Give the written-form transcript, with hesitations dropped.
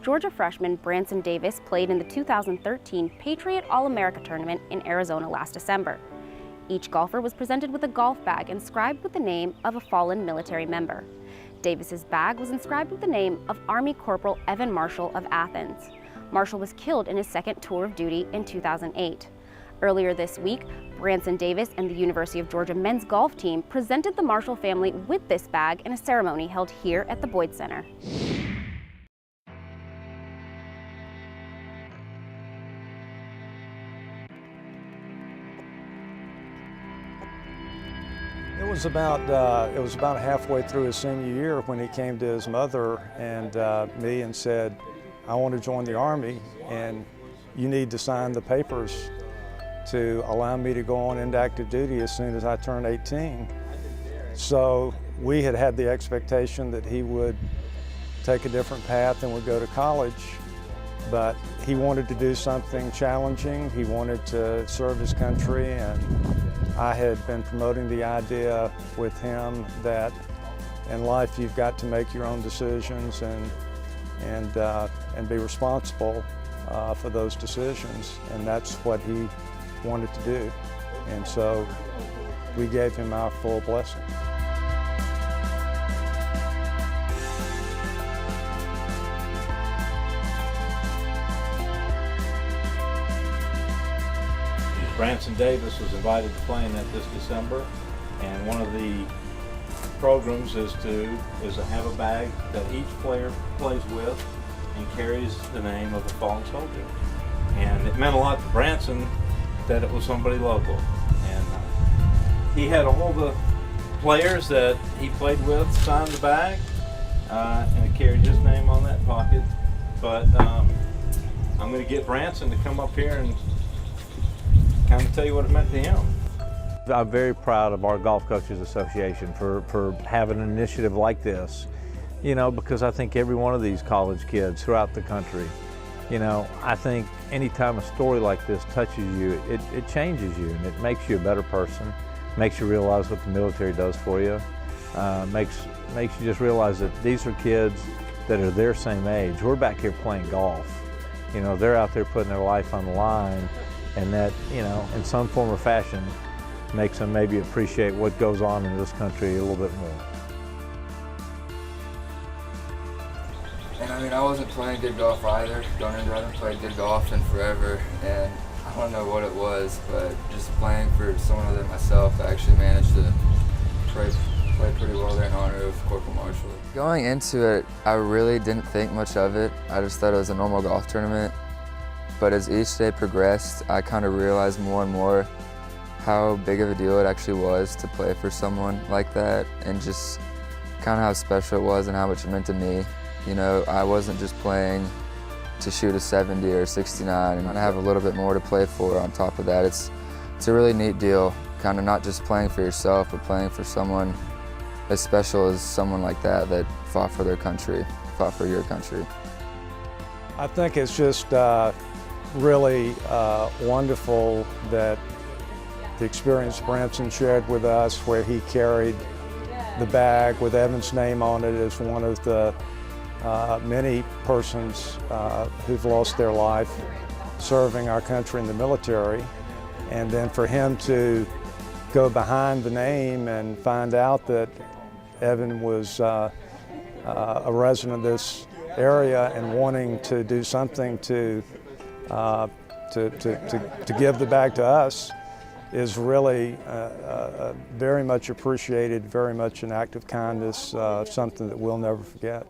Georgia freshman Branson Davis played in the 2013 Patriot All-America tournament in Arizona last December. Each golfer was presented with a golf bag inscribed with the name of a fallen military member. Davis's bag was inscribed with the name of Army Corporal Evan Marshall of Athens. Marshall was killed in his second tour of duty in 2008. Earlier this week, Branson Davis and the University of Georgia men's golf team presented the Marshall family with this bag in a ceremony held here at the Boyd Center. It was about halfway through his senior year when he came to his mother and me and said, "I want to join the Army, and you need to sign the papers to allow me to go on into active duty as soon as I turn 18. So we had the expectation that he would take a different path and would go to college, but he wanted to do something challenging. He wanted to serve his country, and I had been promoting the idea with him that in life you've got to make your own decisions and be responsible for those decisions, and that's what he wanted to do. And so we gave him our full blessing. Branson Davis was invited to play in that this December, and one of the programs is to have a bag that each player plays with and carries the name of a fallen soldier. And it meant a lot to Branson that it was somebody local. And he had all the players that he played with sign the bag, and it carried his name on that pocket. But I'm going to get Branson to come up here and kind of tell you what it meant to him. I'm very proud of our Golf Coaches Association for having an initiative like this, you know, because I think every one of these college kids throughout the country, you know, I think anytime a story like this touches you, it changes you and it makes you a better person, makes you realize what the military does for you, makes you just realize that these are kids that are their same age. We're back here playing golf. You know, they're out there putting their life on the line, and that, you know, in some form or fashion makes them maybe appreciate what goes on in this country a little bit more. And I mean, I wasn't playing good golf either. I haven't played good golf in forever, and I don't know what it was, but just playing for someone other than myself, I actually managed to play pretty well there in honor of Corporal Marshall. Going into it, I really didn't think much of it. I just thought it was a normal golf tournament. But as each day progressed, I kind of realized more and more how big of a deal it actually was to play for someone like that, and just kind of how special it was and how much it meant to me. You know, I wasn't just playing to shoot a 70 or 69, and I have a little bit more to play for on top of that. It's a really neat deal, kind of not just playing for yourself, but playing for someone as special as someone like that fought for their country, fought for your country. I think it's just really wonderful that the experience Branson shared with us, where he carried the bag with Evan's name on it, as one of the many persons who've lost their life serving our country in the military. And then for him to go behind the name and find out that Evan was a resident of this area and wanting to do something to give the bag to us is really very much appreciated, very much an act of kindness, something that we'll never forget.